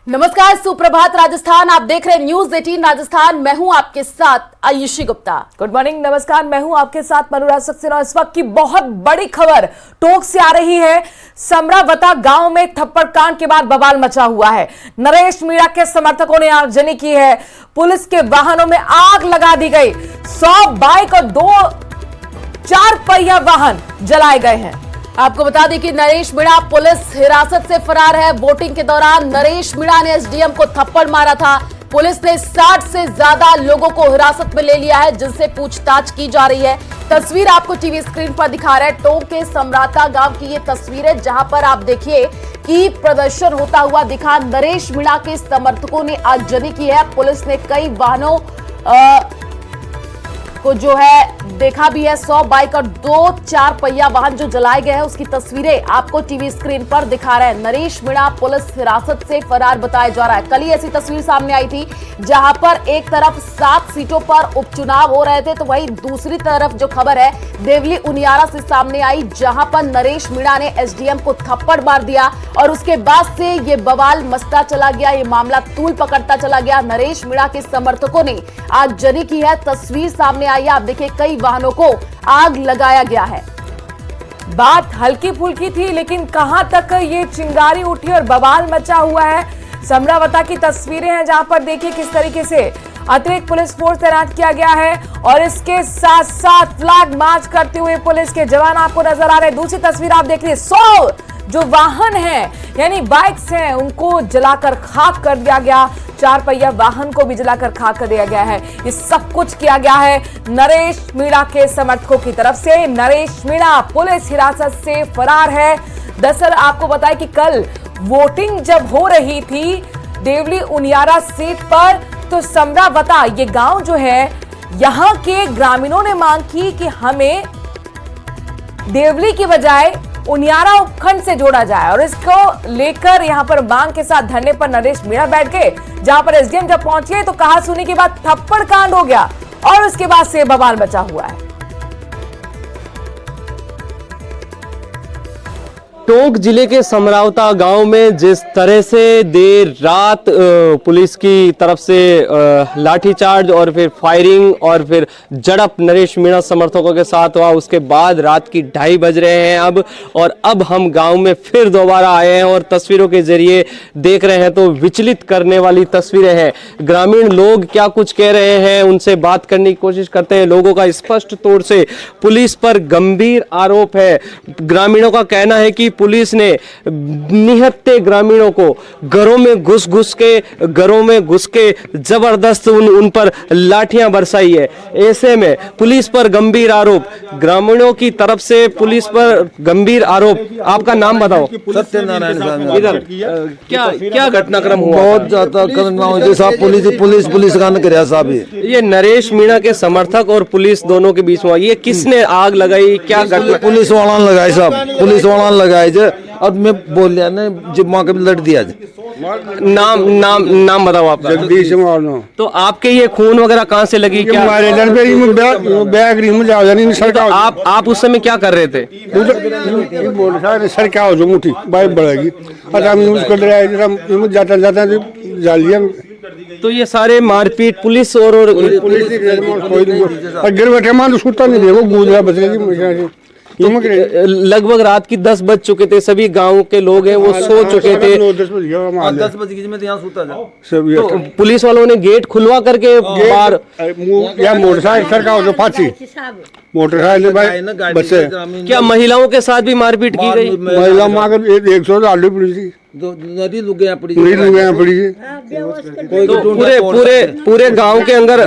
नमस्कार, सुप्रभात राजस्थान। आप देख रहे हैं न्यूज 18 राजस्थान। मैं हूं आपके साथ आयुषी गुप्ता। गुड मॉर्निंग, नमस्कार। मैं हूं आपके साथ मनोराज सक्सेना। इस वक्त की बहुत बड़ी खबर टोंक से आ रही है। समरावता गांव में थप्पड़ कांड के बाद बवाल मचा हुआ है। नरेश मीणा के समर्थकों ने आगजनी की है। पुलिस के वाहनों में आग लगा दी गई। 100 बाइक और 2 4 पहिया वाहन जलाए गए हैं। आपको बता दें कि नरेश मीणा पुलिस हिरासत से फरार है। वोटिंग के दौरान नरेश मीणा ने एसडीएम को थप्पड़ मारा था। पुलिस ने 60 से ज्यादा लोगों को हिरासत में ले लिया है, जिनसे पूछताछ की जा रही है। तस्वीर आपको टीवी स्क्रीन पर दिखा रहा है। टोंक के समरावता गांव की ये तस्वीर है, जहां पर आप देखिए कि प्रदर्शन होता हुआ दिखा। नरेश मीणा के समर्थकों ने आगजनी की है। पुलिस ने कई वाहनों को जो है देखा भी है। 100 बाइक और 2 4 पहिया वाहन जो जलाए गए हैं, उसकी तस्वीरें आपको टीवी स्क्रीन पर दिखा रहे हैं। नरेश मीणा पुलिस हिरासत से फरार बताया जा रहा है। कल ही ऐसी तस्वीर सामने आई थी, जहां पर एक तरफ 7 सीटों पर उपचुनाव हो रहे थे, तो वहीं दूसरी तरफ जो खबर है देवली उनियारा से सामने आई, जहां पर नरेश मीणा ने एसडीएम को थप्पड़ मार दिया और उसके बाद से ये बवाल मचता चला गया। ये मामला तूल पकड़ता चला गया। नरेश मीणा के समर्थकों ने आगजनी की है। तस्वीर सामने आई है, आप देखिए कई वाहनों को आग लगाया गया है। बात हल्की फुल्की थी, लेकिन कहां तक ये चिंगारी उठी और बवाल मचा हुआ है। समरावता की तस्वीरें हैं, जहां पर देखिए किस तरीके से अतिरिक्त पुलिस फोर्स तैनात किया गया है और इसके साथ साथ फ्लैग मार्च करते हुए पुलिस के जवान आपको नजर आ रहे हैं। दूसरी तस्वीर आप देख रहे हैं, 100 जो वाहन हैं यानी बाइक्स हैं, उनको जलाकर खाक कर दिया गया। 4 पहिया वाहन को भी जलाकर खाक कर दिया गया है। ये सब कुछ किया गया है नरेश मीणा के समर्थकों की तरफ से। नरेश मीणा पुलिस हिरासत से फरार है। दरअसल आपको बताएं कि कल वोटिंग जब हो रही थी देवली उनियारा सीट पर, तो समरावता ये गांव जो है, यहां के ग्रामीणों ने मांग की कि हमें देवली की बजाय उनियारा उपखंड से जोड़ा जाए, और इसको लेकर यहां पर मांग के साथ धरने पर नरेश मीणा बैठ गए। जहां पर एसडीएम जब पहुंचे तो कहा सुनी के बाद थप्पड़ कांड हो गया और उसके बाद से बवाल मचा हुआ है। टोंक जिले के समरावता गांव में जिस तरह से देर रात पुलिस की तरफ से लाठीचार्ज और फिर फायरिंग और फिर झड़प नरेश मीणा समर्थकों के साथ हुआ, उसके बाद रात की 2:30 बज रहे हैं अब हम गांव में फिर दोबारा आए हैं और तस्वीरों के जरिए देख रहे हैं तो विचलित करने वाली तस्वीरें हैं। ग्रामीण लोग क्या कुछ कह रहे हैं, उनसे बात करने की कोशिश करते हैं। लोगों का स्पष्ट तौर से पुलिस पर गंभीर आरोप है। ग्रामीणों का कहना है कि पुलिस ने निहत्थे ग्रामीणों को घरों में घुस के जबरदस्त उन पर लाठियां बरसाई है। ऐसे में पुलिस पर गंभीर आरोप, ग्रामीणों की तरफ से पुलिस पर गंभीर आरोप। आपका नाम बताओ। सत्यनारायण इधर क्या घटनाक्रम हुआ? बहुत ज्यादा पुलिस का न कराया साहब। ये नरेश मीणा के समर्थक और पुलिस दोनों के बीच में ये किसने आग लगाई, क्या घटना? पुलिस वाला लगाए साहब, पुलिस वाला लगाए। अब मैं बोल लिया ना, जब मौके पे लड़ दिया। नाम बताओ आपका। जगदीश मानो। तो आपके ये खून वगैरह कहाँ से लगी? क्या आप उस समय क्या कर रहे थे? सरकार जो मुठी बाइक बढ़ेगी जाता जाता जालिया। तो ये सारे मारपीट पुलिस और गिर बैठे मान सुता नहीं देखो गुजरा बचेगी। लगभग रात की 10 बज चुके थे। सभी गांव के लोग हैं वो सो चुके थे। 10 बज गई मैं यहाँ सोता था। तो पुलिस वालों ने गेट खुलवा करके बाहर मोटरसाइकिल का जो फांसी मोटरसाइकिल बच्चे। क्या महिलाओं के साथ भी मारपीट की गई? महिला माँ 100 आलू पुलिस थी। नदी लुक गया पड़ी। तो पूरे गांव के अंदर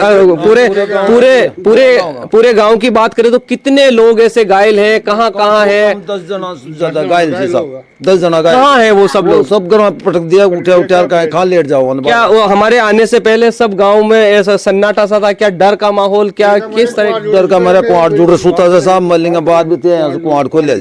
पूरे गांव की बात करें तो कितने लोग ऐसे घायल हैं? कहाँ है? 10 जना ज्यादा घायल थे साहब। 10 जना घायल। कहाँ है वो सब लोग? सब घर में पटक दिया, उठा कहाँ लेट जाओ। क्या वो हमारे आने से पहले सब गांव में ऐसा सन्नाटा सा था? क्या डर का माहौल, क्या किस तरह? डर का मेरा कुआड़ जुड़ सूता था साहब। मलिंगा बाद में कुआड़ खोल लिया।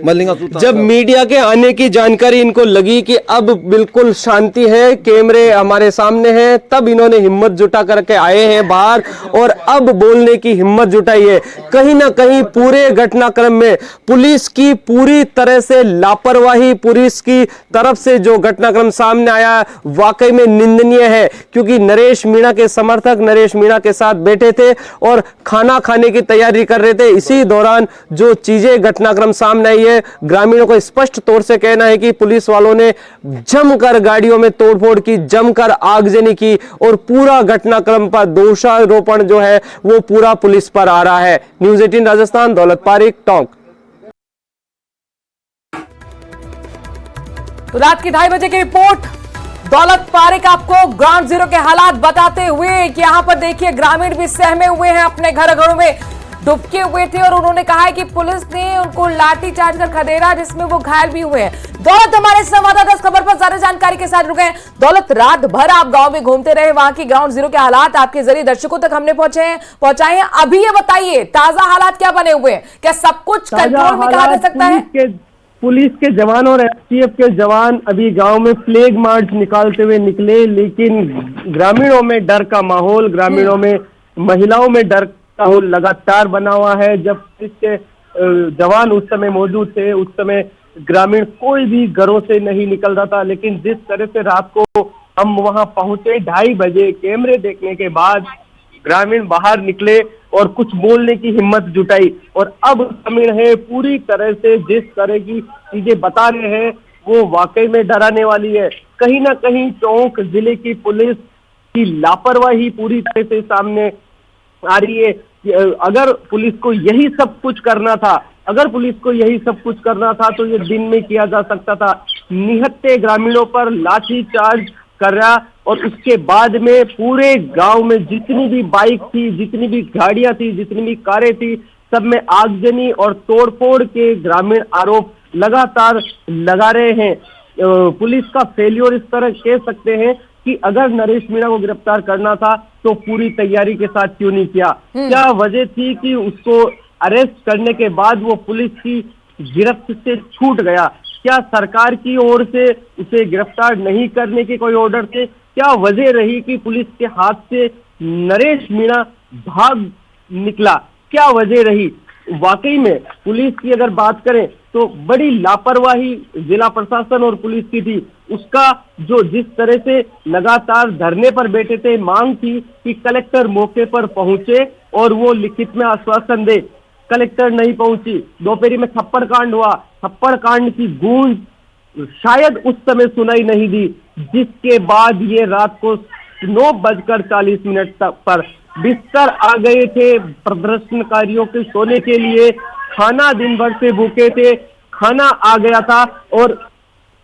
मलिंगा जब मीडिया के आने की जानकारी इनको लगी कि अब बिल्कुल शांति है, कैमरे हमारे सामने हैं, तब इन्होंने हिम्मत जुटा करके आए हैं बाहर और अब बोलने की हिम्मत जुटाई है। कहीं ना कहीं पूरे घटनाक्रम में पुलिस की पूरी तरह से लापरवाही, पुलिस की तरफ से जो घटनाक्रम सामने आया वाकई में निंदनीय है, क्योंकि नरेश मीणा के समर्थक नरेश मीणा के साथ बैठे थे और खाना खाने की तैयारी कर रहे थे। इसी दौरान जो चीजें घटनाक्रम सामने आई है, ग्रामीणों को स्पष्ट तौर से कहना है कि पुलिस वालों ने जमकर गाड़ियों में तोड़फोड़ की, जमकर आगजनी की और पूरा घटनाक्रम पर दोषारोपण जो है वो पूरा पुलिस पर आ रहा है। न्यूज़ 18 राजस्थान, दौलत पारिक, टोंक। तो रात की 2:30 बजे की रिपोर्ट दौलत पारिक आपको ग्राउंड जीरो के हालात बताते हुए कि यहाँ पर देखिए ग्रामीण भी सहमे हुए हैं, अपने घरों में डुबके हुए थे और उन्होंने कहा है कि पुलिस ने उनको लाठी चार्ज कर खदेड़ा, जिसमें वो घायल भी हुए हैं। दौलत हमारे संवाददाता इस खबर पर ज्यादा जानकारी के साथ रुके हैं। दौलत, रात भर आप गांव में घूमते रहे, वहां की ग्राउंड जीरो के हालात आपके जरिए दर्शकों तक हमने पहुंचाए हैं। अभी ये बताइए ताजा हालात क्या बने हुए हैं, क्या सब कुछ कंट्रोल में कहा जा सकता है? पुलिस के जवान और एसटीएफ के जवान अभी गांव में फ्लैग मार्च निकालते हुए निकले, लेकिन ग्रामीणों में डर का माहौल, ग्रामीणों में महिलाओं में डर का माहौल लगातार बना हुआ है। जब पुलिस के जवान उस समय मौजूद थे, उस समय ग्रामीण कोई भी घरों से नहीं निकल रहा था, लेकिन जिस तरह से रात को हम वहां पहुंचे 2:30 बजे, कैमरे देखने के बाद ग्रामीण बाहर निकले और कुछ बोलने की हिम्मत जुटाई और अब ग्रामीण है पूरी तरह से जिस तरह की चीजें बता रहे हैं वो वाकई में डराने वाली है। कहीं ना कहीं टोंक जिले की पुलिस की लापरवाही पूरी तरह से सामने आ रही है। अगर पुलिस को यही सब कुछ करना था, तो ये दिन में किया जा सकता था। निहत्थे ग्रामीणों पर लाठी चार्ज कर रहा और उसके बाद में पूरे गांव में जितनी भी बाइक थी, जितनी भी गाड़ियां थी, जितनी भी कारें थी, सब में आगजनी और तोड़फोड़ के ग्रामीण आरोप लगातार लगा रहे हैं। पुलिस का फेलियर इस तरह कह सकते हैं कि अगर नरेश मीणा को गिरफ्तार करना था तो पूरी तैयारी के साथ क्यों नहीं किया? क्या वजह थी कि उसको अरेस्ट करने के बाद वो पुलिस की गिरफ्त से छूट गया? क्या सरकार की ओर से उसे गिरफ्तार नहीं करने के कोई ऑर्डर थे? क्या वजह रही कि पुलिस के हाथ से नरेश मीणा भाग निकला? क्या वजह रही? वाकई में पुलिस की अगर बात करें तो बड़ी लापरवाही जिला प्रशासन और पुलिस की थी। उसका जो जिस तरह से लगातार धरने पर बैठे थे, मांग थी कि कलेक्टर मौके पर पहुंचे और वो लिखित में आश्वासन दे, कलेक्टर नहीं पहुंची। दोपहरी में थप्पड़ कांड हुआ, थप्पड़ कांड की गूंज शायद उस समय सुनाई नहीं दी, जिसके बाद ये रात को 9:40 तक पर बिस्तर आ गए थे प्रदर्शनकारियों के सोने के लिए। खाना दिन भर से भूखे थे, खाना आ गया था और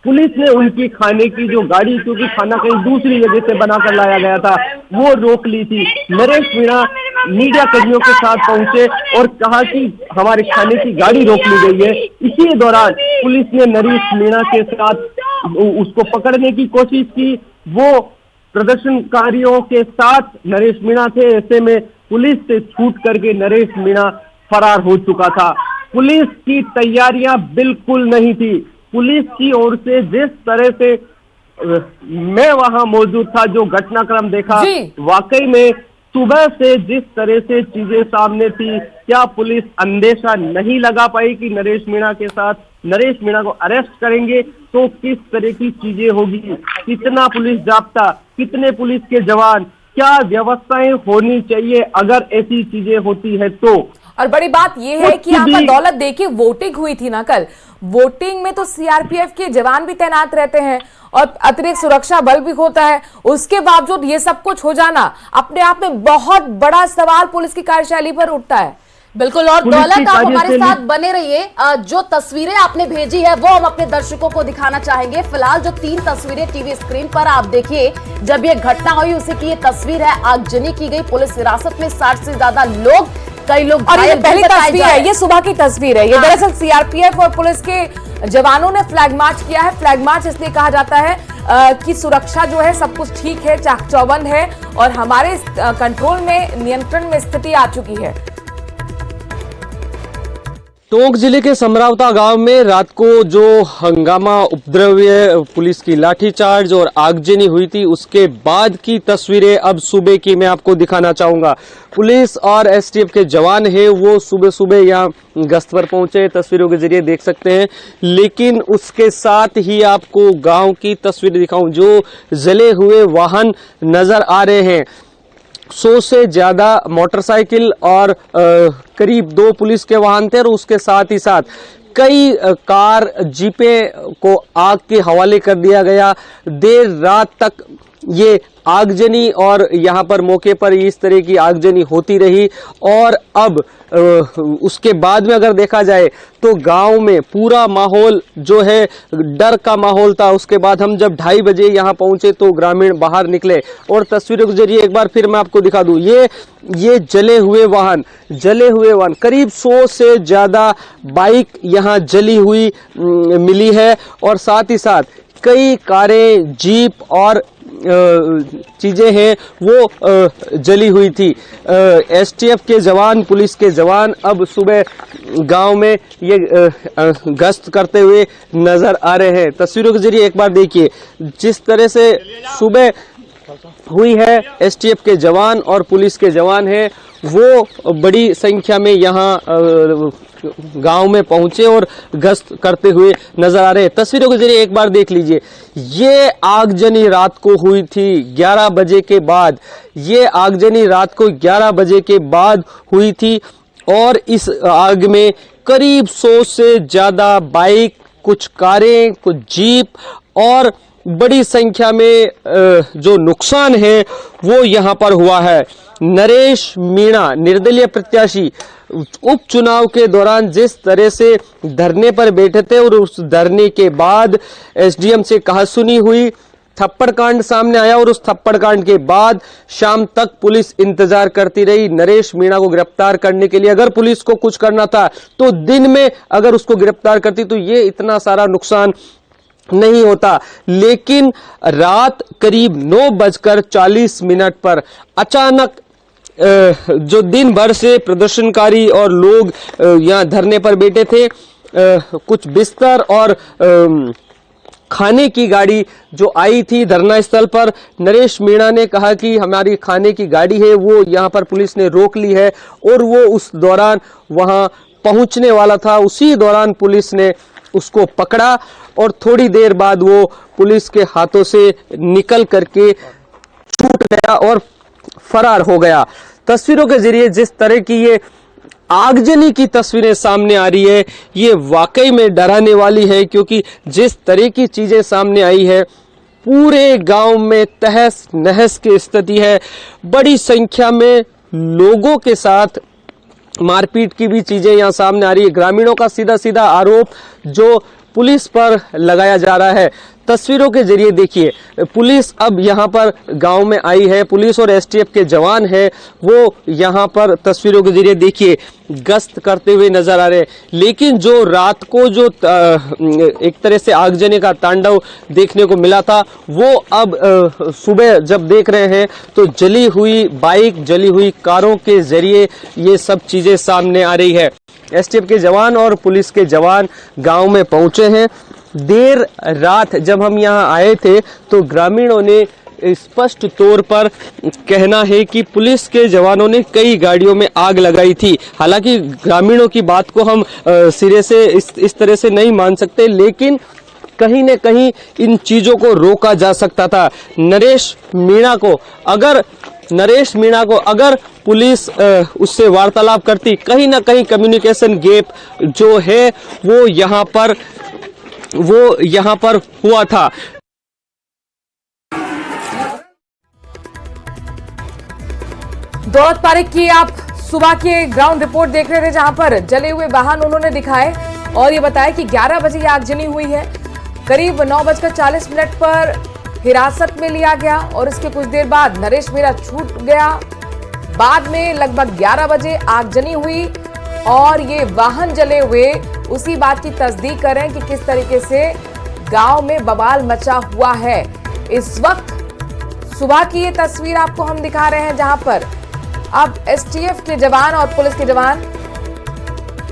पुलिस ने उनकी खाने की जो गाड़ी, क्योंकि खाना कहीं दूसरी जगह से बनाकर लाया गया था, वो रोक ली थी। नरेश मीणा मीडिया कर्मियों के साथ पहुंचे और कहा कि हमारे खाने की गाड़ी रोक ली गई है। इसी दौरान पुलिस ने नरेश मीणा के साथ उसको पकड़ने की कोशिश की। वो प्रदर्शनकारियों के साथ नरेश मीणा थे, ऐसे में पुलिस से छूट करके नरेश मीणा फरार हो चुका था। पुलिस की तैयारियां बिल्कुल नहीं थी। पुलिस की ओर से जिस तरह से मैं वहां मौजूद था, जो घटनाक्रम देखा, वाकई में सुबह से जिस तरह से चीजें सामने थी, क्या पुलिस अंदेशा नहीं लगा पाई कि नरेश मीणा के साथ, नरेश मीणा को अरेस्ट करेंगे तो किस तरह की चीजें होगी? कितना पुलिस जाब्ता, कितने पुलिस के जवान, क्या व्यवस्थाएं होनी चाहिए अगर ऐसी चीजें होती है तो? और बड़ी बात यह है कि यहाँ पर दौलत देखिए वोटिंग हुई थी ना कल, वोटिंग में तो सीआरपीएफ के जवान भी तैनात रहते हैं और अतिरिक्त सुरक्षा बल भी होता है। उसके बावजूद ये सब कुछ हो जाना अपने आप में बहुत बड़ा सवाल पुलिस की कार्यशैली पर उठता है। बिल्कुल। और दौलत, आप हमारे साथ बने रहिए। जो तस्वीरें आपने भेजी है वो हम अपने दर्शकों को दिखाना चाहेंगे। फिलहाल जो 3 तस्वीरें टीवी स्क्रीन पर आप देखिए, जब ये घटना हुई उसी की ये तस्वीर है। आगजनी की गई, पुलिस हिरासत में 60 से ज्यादा लोग, कई लोग और ये पहली तस्वीर है, ये सुबह की तस्वीर है। ये दरअसल सीआरपीएफ और पुलिस के जवानों ने फ्लैग मार्च किया है। फ्लैग मार्च इसलिए कहा जाता है कि सुरक्षा जो है सब कुछ ठीक है, चाक चौबंद है और हमारे कंट्रोल में, नियंत्रण में स्थिति आ चुकी है। टोंक जिले के समरावता गांव में रात को जो हंगामा उपद्रव्य पुलिस की लाठीचार्ज और आगजनी हुई थी उसके बाद की तस्वीरें अब सुबह की मैं आपको दिखाना चाहूंगा। पुलिस और एसटीएफ के जवान हैं वो सुबह सुबह यहाँ गश्त पर पहुंचे, तस्वीरों के जरिए देख सकते हैं। लेकिन उसके साथ ही आपको गांव की तस्वीर दिखाऊं, जो जले हुए वाहन नजर आ रहे हैं। 100 से ज्यादा मोटरसाइकिल और करीब 2 पुलिस के वाहन थे और उसके साथ ही साथ कई कार जीपें को आग के हवाले कर दिया गया। देर रात तक ये आगजनी और यहाँ पर मौके पर इस तरह की आगजनी होती रही और अब उसके बाद में अगर देखा जाए तो गांव में पूरा माहौल जो है डर का माहौल था। उसके बाद हम जब 2:30 बजे यहाँ पहुंचे तो ग्रामीण बाहर निकले और तस्वीरों के जरिए एक बार फिर मैं आपको दिखा दूं, ये जले हुए वाहन करीब 100 से ज्यादा बाइक यहाँ जली हुई मिली है और साथ ही साथ कई कारें, जीप और चीजें हैं वो जली हुई थी। एसटीएफ के जवान, पुलिस के जवान अब सुबह गांव में ये गश्त करते हुए नजर आ रहे हैं। तस्वीरों के जरिए एक बार देखिए जिस तरह से सुबह हुई है। एसटीएफ के जवान और पुलिस के जवान हैं वो बड़ी संख्या में यहाँ गांव में पहुंचे और गश्त करते हुए नजर आ रहे हैं। तस्वीरों के जरिए एक बार देख लीजिए, ये आगजनी रात को हुई थी 11 बजे के बाद। ये आगजनी रात को 11 बजे के बाद हुई थी और इस आग में करीब 100 से ज्यादा बाइक, कुछ कारें, कुछ जीप और बड़ी संख्या में जो नुकसान है वो यहाँ पर हुआ है। नरेश मीणा निर्दलीय प्रत्याशी उपचुनाव के दौरान जिस तरह से धरने पर बैठे थे और उस धरने के बाद एसडीएम से कहासुनी हुई, थप्पड़ कांड सामने आया और उस थप्पड़ कांड के बाद शाम तक पुलिस इंतजार करती रही नरेश मीणा को गिरफ्तार करने के लिए। अगर पुलिस को कुछ करना था तो दिन में अगर उसको गिरफ्तार करती तो ये इतना सारा नुकसान नहीं होता। लेकिन रात करीब 9:40 पर अचानक जो दिन भर से प्रदर्शनकारी और लोग यहाँ धरने पर बैठे थे, कुछ बिस्तर और खाने की गाड़ी जो आई थी धरना स्थल पर, नरेश मीणा ने कहा कि हमारी खाने की गाड़ी है वो यहाँ पर पुलिस ने रोक ली है और वो उस दौरान वहां पहुंचने वाला था। उसी दौरान पुलिस ने उसको पकड़ा और थोड़ी देर बाद वो पुलिस के हाथों से निकल करके छूट गया और फरार हो गया। तस्वीरों के जरिए जिस तरह की ये आगजनी की तस्वीरें सामने आ रही है ये वाकई में डराने वाली है, क्योंकि जिस तरह की चीजें सामने आई है पूरे गांव में तहस नहस की स्थिति है। बड़ी संख्या में लोगों के साथ मारपीट की भी चीजें यहां सामने आ रही है। ग्रामीणों का सीधा सीधा आरोप जो पुलिस पर लगाया जा रहा है। तस्वीरों के जरिए देखिए, पुलिस अब यहां पर गांव में आई है, पुलिस और एसटीएफ के जवान हैं वो यहां पर तस्वीरों के जरिए देखिए गश्त करते हुए नजर आ रहे हैं। लेकिन जो रात को जो एक तरह से आगजनी का तांडव देखने को मिला था वो अब सुबह जब देख रहे हैं तो जली हुई बाइक, जली हुई कारों के जरिए ये सब चीजें सामने आ रही है। एसटीएफ के जवान और पुलिस के जवान गांव में पहुंचे हैं। देर रात जब हम यहां आए थे तो ग्रामीणों ने स्पष्ट तौर पर कहना है कि पुलिस के जवानों ने कई गाड़ियों में आग लगाई थी। हालांकि ग्रामीणों की बात को हम सिरे से इस तरह से नहीं मान सकते, लेकिन कहीं न कहीं इन चीजों को रोका जा सकता था। नरेश मीणा को अगर पुलिस उससे वार्तालाप करती, कहीं ना कहीं कम्युनिकेशन गैप जो है वो यहाँ पर हुआ था। दौलत पारेख की आप सुबह की ग्राउंड रिपोर्ट देख रहे थे जहां पर जले हुए वाहन उन्होंने दिखाए और ये बताया कि 11 बजे ये आगजनी हुई है। करीब 9:40 पर हिरासत में लिया गया और इसके कुछ देर बाद नरेश मीणा छूट गया। बाद में लगभग 11 बजे आगजनी हुई और ये वाहन जले हुए उसी बात की तस्दीक कर रहे हैं कि किस तरीके से गांव में बवाल मचा हुआ है। इस वक्त सुबह की ये तस्वीर आपको हम दिखा रहे हैं जहां पर अब एसटीएफ के जवान और पुलिस के जवान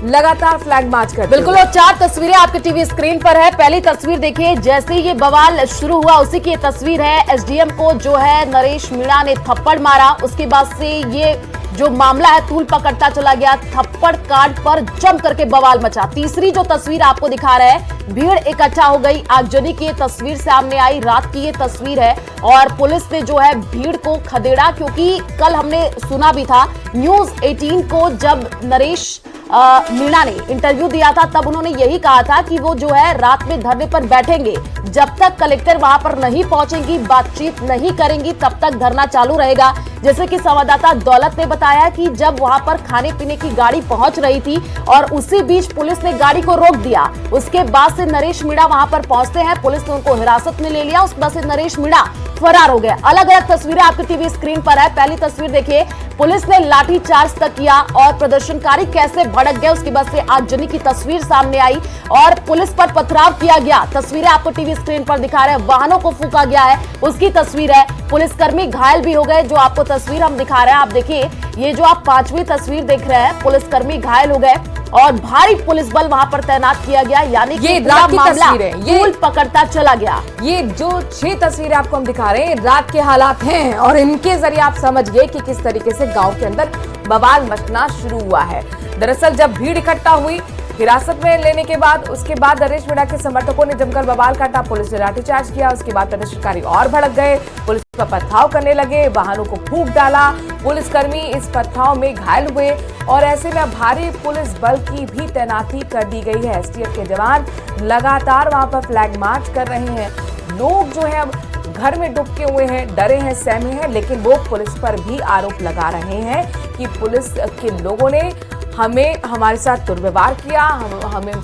लगातार फ्लैग मार्च करते बिल्कुल, और 4 तस्वीरें आपके टीवी स्क्रीन पर है। पहली तस्वीर देखिए, जैसे ही ये बवाल शुरू हुआ उसी की ये तस्वीर है। एसडीएम को जो है नरेश मीणा ने थप्पड़ मारा, उसके बाद से ये जो मामला है तूल पकड़ता चला गया। थप्पड़ कांड पर जम करके बवाल मचा। तीसरी जो तस्वीर आपको दिखा रहे हैं, भीड़ इकट्ठा हो गई, आगजनी की ये तस्वीर सामने आई। रात की ये तस्वीर है और पुलिस ने जो है भीड़ को खदेड़ा, क्योंकि कल हमने सुना भी था न्यूज 18 को जब नरेश मीणा ने इंटरव्यू दिया था, तब उन्होंने यही कहा था कि वो जो है रात में धरने पर बैठेंगे, जब तक कलेक्टर वहां पर नहीं पहुंचेंगी, बातचीत नहीं करेंगी, तब तक धरना चालू रहेगा। जैसे कि संवाददाता दौलत ने बताया कि जब वहां पर खाने पीने की गाड़ी पहुंच रही थी और उसी बीच पुलिस ने गाड़ी को रोक दिया, उसके बाद से नरेश मीणा वहां पर पहुंचते हैं, पुलिस ने उनको हिरासत में ले लिया, उसके बाद से नरेश मीणा फरार हो गए। अलग अलग तस्वीरें आपके टीवी स्क्रीन पर है। पहली तस्वीर देखिए, पुलिस ने लाठीचार्ज तक किया और प्रदर्शनकारी कैसे भड़क गए, उसके बाद से आगजनी की तस्वीर सामने आई और पुलिस पर पथराव किया गया। तस्वीरें आपको टीवी स्क्रीन पर दिखा रहे हैं, वाहनों को फूंका गया है, उसकी तस्वीर है। पुलिसकर्मी घायल भी हो गए, जो आपको तस्वीर हम दिखा रहे हैं। आप देखिए, ये जो आप 5वीं तस्वीर देख रहे हैं, पुलिसकर्मी घायल हो गए और भारी पुलिस बल वहां पर तैनात किया गया, यानी कि ये पूरा रात की मामला तस्वीर है। ये तूल पकड़ता चला गया। ये जो 6 तस्वीरें आपको हम दिखा रहे हैं, रात के हालात हैं और इनके जरिए आप समझ गए कि किस तरीके से गांव के अंदर बवाल मचना शुरू हुआ है। दरअसल जब भीड़ इकट्ठा हुई, हिरासत में लेने के बाद उसके बाद नरेश मीणा के समर्थकों ने जमकर बवाल काटा, पुलिस ने लाठीचार्ज किया, उसके बाद प्रदर्शनकारी और भड़क गए, पुलिस पर पथराव करने लगे, वाहनों को फूंक डाला, पुलिसकर्मी इस पथराव में घायल हुए और ऐसे में भारी पुलिस बल की भी तैनाती कर दी गई है। एसटीएफ के जवान लगातार वहां पर फ्लैग मार्च कर रहे हैं। लोग जो है अब घर में डुबके हुए हैं, डरे हैं, सहमे हैं, लेकिन वो पुलिस पर भी आरोप लगा रहे हैं कि पुलिस के लोगों ने हमारे साथ दुर्व्यवहार किया,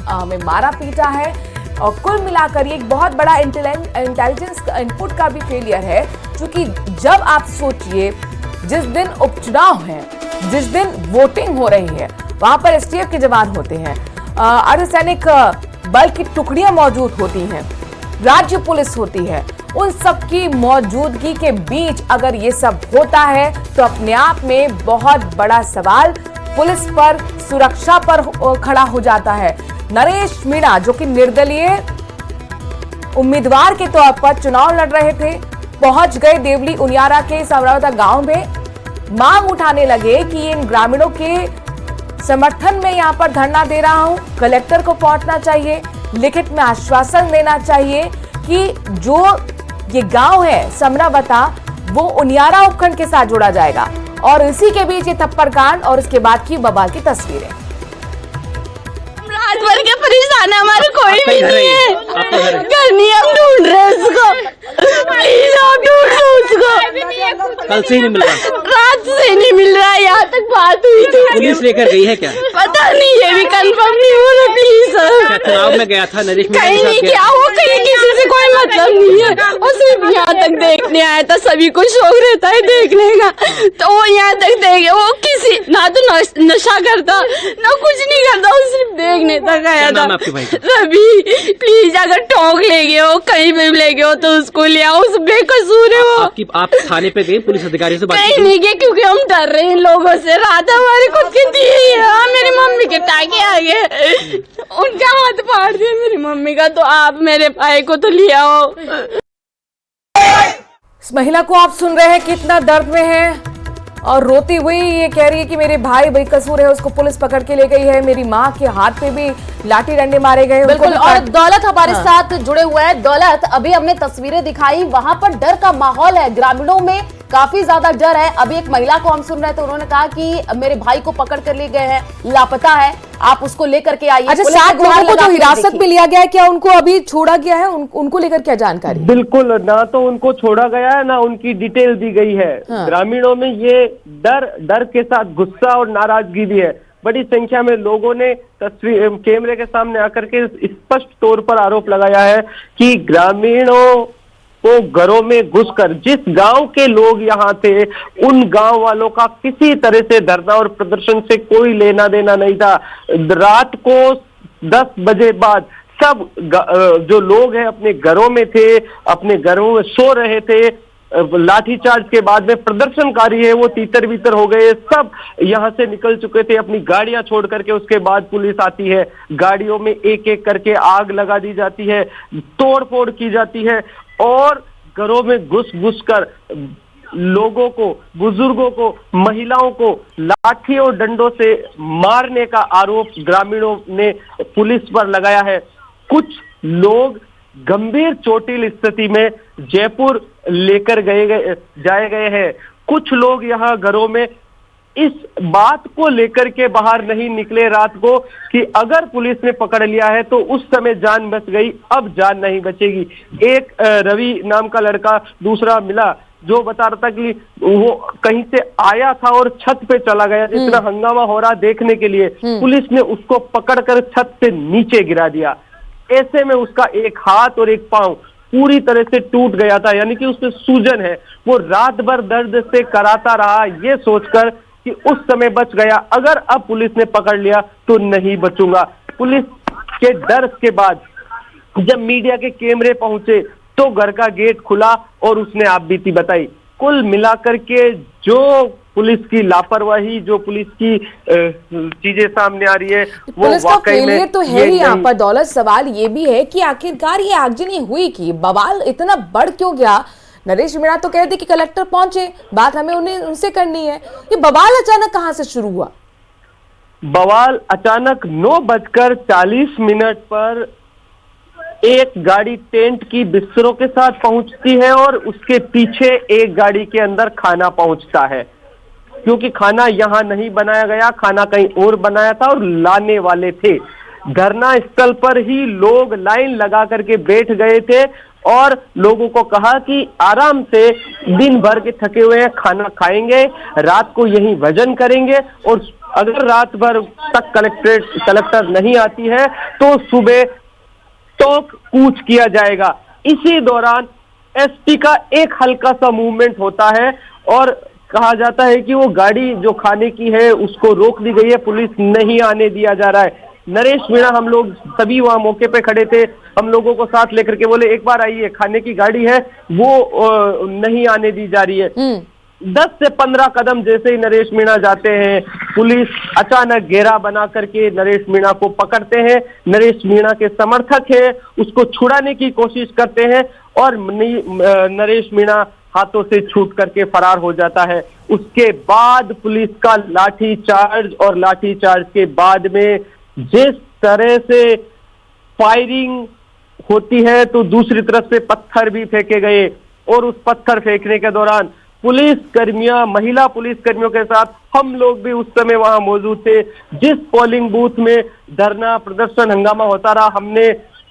हमें मारा पीटा है और कुल मिलाकर ये एक बहुत बड़ा इंटेलिजेंस इनपुट का भी फेलियर है। क्योंकि जब आप सोचिए, जिस दिन उपचुनाव है, जिस दिन वोटिंग हो रही है, वहां पर एसटीएफ के जवान होते हैं, अर्धसैनिक बल की टुकड़ियां मौजूद होती हैं, राज्य पुलिस होती है, उन सबकी मौजूदगी के बीच अगर ये सब होता है तो अपने आप में बहुत बड़ा सवाल पुलिस पर, सुरक्षा पर खड़ा हो जाता है। नरेश मीणा जो कि निर्दलीय उम्मीदवार के तौर पर चुनाव लड़ रहे थे, पहुंच गए देवली उनियारा के समरावता गांव में, मांग उठाने लगे कि इन ग्रामीणों के समर्थन में यहां पर धरना दे रहा हूं, कलेक्टर को पहुंचना चाहिए, लिखित में आश्वासन देना चाहिए कि जो ये गांव है समरावता, वो उनियारा उपखंड के साथ जोड़ा जाएगा। और इसी के बीच ये थप्पड़ कांड और इसके बाद की बवाल की तस्वीरें। रात भर के परेशान है, हमारे कोई भी नहीं है, घर नहीं, हम ढूंढ रहे हैं उसको, प्लीज आप ढूंढ लो उसको। कल से ही नहीं मिल रहा, रात से नहीं मिल रहा, यहाँ तक बात हुई थी। पुलिस लेकर गई है क्या? पता नहीं, ये भी कंफर्म नहीं हो रहा। प्लीज क्या चुनाव में गया था नरेश मीणा कहीं नहीं गया, वो कहीं किसी से कोई मतलब नहीं है, और सिर्फ यहाँ तक देखने आया था। सभी को शौक रहता है देखने का, तो वो यहाँ तक देखे, वो किसी ना तो नशा करता ना कुछ नहीं करता, वो सिर्फ देखने तक आया था। रवि प्लीज, अगर टोक ले गए हो, कहीं पे ले गए हो तो उसको ले आओ, उस बेकसूर है वो। आप थाने पे गए, पुलिस अधिकारी से बात कहीं नहीं गए क्योंकि हम डर रहे हैं लोगों से। रात हमारे खुद की थी, मेरी मम्मी के टाके आ गए, उनका हाथ फाड़ दिया मेरी मम्मी का, तो आप मेरे भाई को तो ले आओ। इस महिला को आप सुन रहे हैं कितना दर्द में है और रोती हुई ये कह रही है कि मेरे भाई बेकसूर है, उसको पुलिस पकड़ के ले गई है, मेरी माँ के हाथ पे भी लाठी डंडे मारे गए। बिल्कुल, और दौलत हमारे साथ जुड़े हुए हैं। दौलत, अभी हमने तस्वीरें दिखाई, वहां पर डर का माहौल है, ग्रामीणों में काफी ज्यादा डर है। अभी एक महिला को हम सुन रहे थे, उन्होंने कहा कि मेरे भाई को पकड़ कर ले गए हैं, लापता है, आप उसको लेकर के आइए। अच्छा, 7 लोगों को जो हिरासत में लिया गया है, क्या उनको अभी छोड़ा गया है? उनको लेकर क्या जानकारी? बिल्कुल, ना तो उनको छोड़ा गया है, ना उनकी डिटेल दी गई है। हाँ। ग्रामीणों में ये डर के साथ गुस्सा और नाराजगी भी है। बड़ी संख्या में लोगों ने तस्वीर कैमरे के सामने आकर के स्पष्ट तौर पर आरोप लगाया है कि ग्रामीणों को घरों में घुसकर, जिस गांव के लोग यहाँ थे, उन गांव वालों का किसी तरह से धरना और प्रदर्शन से कोई लेना देना नहीं था। रात को 10 बजे बाद सब जो लोग हैं अपने घरों में थे, अपने घरों में सो रहे थे। लाठीचार्ज के बाद में प्रदर्शनकारी है वो तीतर बीतर हो गए, सब यहां से निकल चुके थे अपनी गाड़ियां छोड़ करके। उसके बाद पुलिस आती है, गाड़ियों में एक एक करके आग लगा दी जाती है, तोड़ फोड़ की जाती है और घरों में घुस घुस कर लोगों को, बुजुर्गों को, महिलाओं को लाठी और डंडों से मारने का आरोप ग्रामीणों ने पुलिस पर लगाया है। कुछ लोग गंभीर चोटिल स्थिति में जयपुर लेकर जाए गए हैं। कुछ लोग यहाँ घरों में इस बात को लेकर के बाहर नहीं निकले रात को कि अगर पुलिस ने पकड़ लिया है तो उस समय जान बच गई, अब जान नहीं बचेगी। एक रवि नाम का लड़का दूसरा मिला जो बता रहा था कि वो कहीं से आया था और छत पे चला गया, जितना हंगामा हो रहा देखने के लिए पुलिस ने उसको पकड़कर छत से नीचे गिरा दिया। ऐसे में उसका एक हाथ और एक पांव पूरी तरह से टूट गया था, यानी कि उसमें सूजन है। वो रात भर दर्द से कराता रहा ये सोचकर कि उस समय बच गया, अगर अब पुलिस ने पकड़ लिया तो नहीं बचूंगा। पुलिस के डर के बाद जब मीडिया के कैमरे पहुंचे तो घर का गेट खुला और उसने आप बीती बताई। कुल मिलाकर के जो पुलिस की लापरवाही, जो पुलिस की चीजें सामने आ रही है वो पुलिस का वाकई में फेलियर तो है ही यहाँ पर। दौलत, सवाल ये भी है कि आखिरकार ये आगजनी हुई कि बवाल इतना बढ़ क्यों गया? नरेश मीणा तो कह रहे थे कि कलेक्टर पहुंचे, बात हमें उनसे करनी है। ये बवाल अचानक कहां से शुरू हुआ? बवाल अचानक 9:40 पर एक गाड़ी टेंट की बिस्तरों के साथ पहुंचती है और उसके पीछे एक गाड़ी के अंदर खाना पहुंचता है, क्योंकि खाना यहां नहीं बनाया गया, खाना कहीं और बनाया था और लाने वाले थे। धरना स्थल पर ही लोग लाइन लगा करके बैठ गए थे और लोगों को कहा कि आराम से दिन भर के थके हुए हैं, खाना खाएंगे, रात को यहीं भजन करेंगे और अगर रात भर तक कलेक्टर नहीं आती है तो सुबह टोक कूच किया जाएगा। इसी दौरान एसपी का एक हल्का सा मूवमेंट होता है और कहा जाता है कि वो गाड़ी जो खाने की है उसको रोक दी गई है, पुलिस नहीं आने दिया जा रहा है। नरेश मीणा, हम लोग सभी वहां मौके पे खड़े थे, हम लोगों को साथ लेकर के बोले एक बार आइए, खाने की गाड़ी है वो नहीं आने दी जा रही है। 10 से 15 कदम जैसे ही नरेश मीणा जाते हैं, पुलिस अचानक घेरा बना करके नरेश मीणा को पकड़ते हैं। नरेश मीणा के समर्थक है उसको छुड़ाने की कोशिश करते हैं और नरेश मीणा हाथों से छूट करके फरार हो जाता है। उसके बाद पुलिस का लाठीचार्ज और लाठीचार्ज के बाद में जिस तरह से फायरिंग होती है तो दूसरी तरफ से पत्थर भी फेंके गए और उस पत्थर फेंकने के दौरान पुलिस कर्मियां, महिला पुलिस कर्मियों के साथ हम लोग भी उस समय वहां मौजूद थे। जिस पोलिंग बूथ में धरना प्रदर्शन हंगामा होता रहा, हमने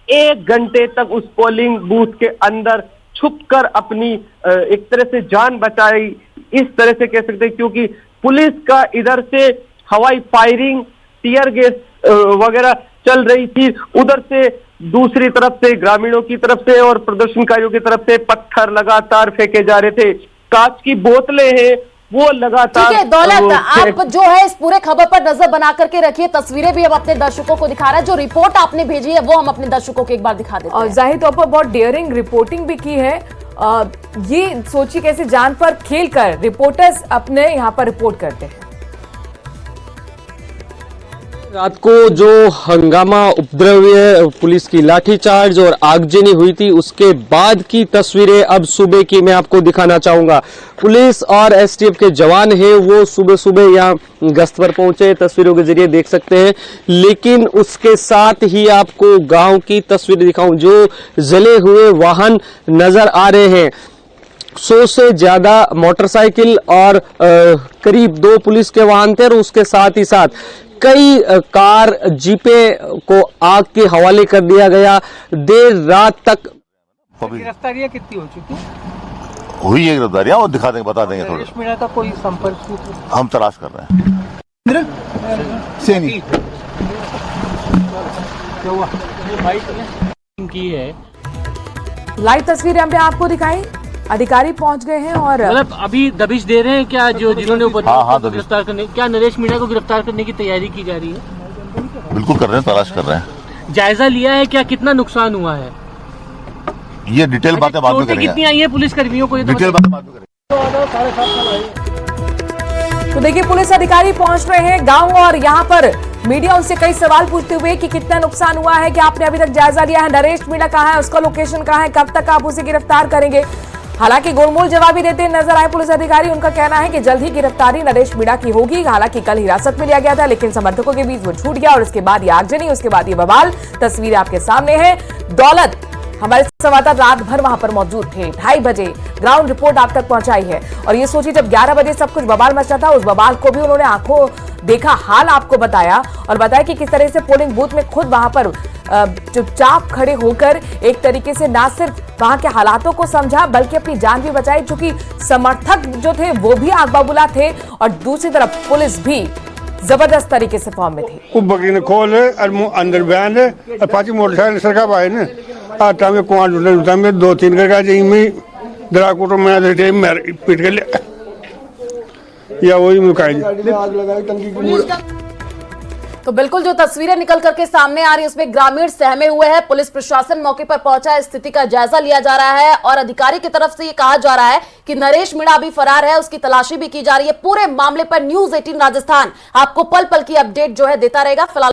1 घंटे तक उस पोलिंग बूथ के अंदर छुपकर अपनी एक तरह से जान बचाई, इस तरह से कह सकते हैं, क्योंकि पुलिस का इधर से हवाई फायरिंग, टीयर गैस वगैरह चल रही थी, उधर से दूसरी तरफ से ग्रामीणों की तरफ से और प्रदर्शनकारियों की तरफ से पत्थर लगातार फेंके जा रहे थे। कांच की बोतलें हैं वो लगातार। ठीक है दौलत, आप जो है इस पूरे खबर पर नजर बना करके रखिए, तस्वीरें भी हम अपने दर्शकों को दिखा रहे हैं, जो रिपोर्ट आपने भेजी है वो हम अपने दर्शकों को एक बार दिखा देते हैं। और जाहिर तौर पर बहुत डेयरिंग रिपोर्टिंग भी की है। ये सोचिए कैसे जान पर खेल कर रिपोर्टर्स अपने यहाँ पर रिपोर्ट करते हैं। रात को जो हंगामा, उपद्रव्य, पुलिस की लाठीचार्ज और आगजनी हुई थी उसके बाद की तस्वीरें अब सुबह की मैं आपको दिखाना चाहूंगा। पुलिस और एसटीएफ के जवान हैं वो सुबह सुबह यहाँ गश्त पर पहुंचे, तस्वीरों के जरिए देख सकते हैं। लेकिन उसके साथ ही आपको गांव की तस्वीर दिखाऊं, जो जले हुए वाहन नजर आ रहे हैं। 100 से ज्यादा मोटरसाइकिल और करीब 2 पुलिस के वाहन थे और उसके साथ ही साथ कई कार, जीपे को आग के हवाले कर दिया गया। देर रात तक गिरफ्तारियां कितनी हो चुकी हुई है? गिरफ्तारियां और दिखा देंगे, बता देंगे। नरेश मीणा का कोई संपर्क हम तलाश कर रहे हैं। सैनी की है, लाइव तस्वीरें हमने आपको दिखाई, अधिकारी पहुंच गए हैं और मतलब अभी दबिश दे रहे हैं क्या जो जिन्होंने गिरफ्तार करने, क्या नरेश मीणा को गिरफ्तार करने की तैयारी की जा रही है? बिल्कुल कर रहे हैं, तलाश कर रहे हैं। जायजा लिया है क्या, कितना नुकसान हुआ है? ये डिटेल बातें बाद में चोटें करेंगे। कितनी आई है पुलिस कर्मियों को, ये तो डिटेल बताइए। बातें बाद में करेंगे। तो देखिए पुलिस अधिकारी पहुंच रहे हैं गांव और यहां पर मीडिया उनसे कई सवाल पूछते हुए कि कितना नुकसान हुआ है, कि आपने अभी तक जायजा लिया है, नरेश मीणा कहां है, उसका लोकेशन कहां है, कब तक आप उसे गिरफ्तार करेंगे। हालांकि गोलमोल जवाब भी देते नजर आए पुलिस अधिकारी। उनका कहना है कि जल्द ही गिरफ्तारी नरेश मीणा की होगी। हालांकि कल हिरासत में लिया गया था, लेकिन समर्थकों के बीच वो छूट गया और उसके बाद ये आगजनी, उसके बाद ये बवाल। तस्वीरें आपके सामने है। दौलत हमारे संवाददाता रात भर वहां पर मौजूद थे, 2:30 बजे ग्राउंड रिपोर्ट आप तक पहुंचाई है। और ये सोचिए जब 11 बजे सब कुछ बवाल मचा था, उस बवाल को भी उन्होंने आंखों देखा हाल आपको बताया और बताया कि किस तरह से पोलिंग बूथ में खुद वहां पर चुपचाप खड़े होकर एक तरीके से ना सिर्फ वहां के हालातों को समझा बल्कि अपनी जान भी बचाई, चूंकि समर्थक जो थे वो भी आग बबूला थे और दूसरी तरफ पुलिस भी जबरदस्त तरीके से फॉर्म में थी। वो बकरी ने खोल है और मुंह अंदर बयान है और पाँच मोटरसाइकिल सरका पाए ने आता में कुआं लुटा में 2-3 करके जी में दराकोटो में आते पीट के ले या वही मुकाई आग लगाई टंकी की। तो बिल्कुल जो तस्वीरें निकल करके सामने आ रही है उसमें ग्रामीण सहमे हुए हैं। पुलिस प्रशासन मौके पर पहुंचा है, स्थिति का जायजा लिया जा रहा है और अधिकारी की तरफ से ये कहा जा रहा है कि नरेश मीणा अभी फरार है, उसकी तलाशी भी की जा रही है। पूरे मामले पर न्यूज़ 18 राजस्थान आपको पल पल की अपडेट जो है देता रहेगा। फिलहाल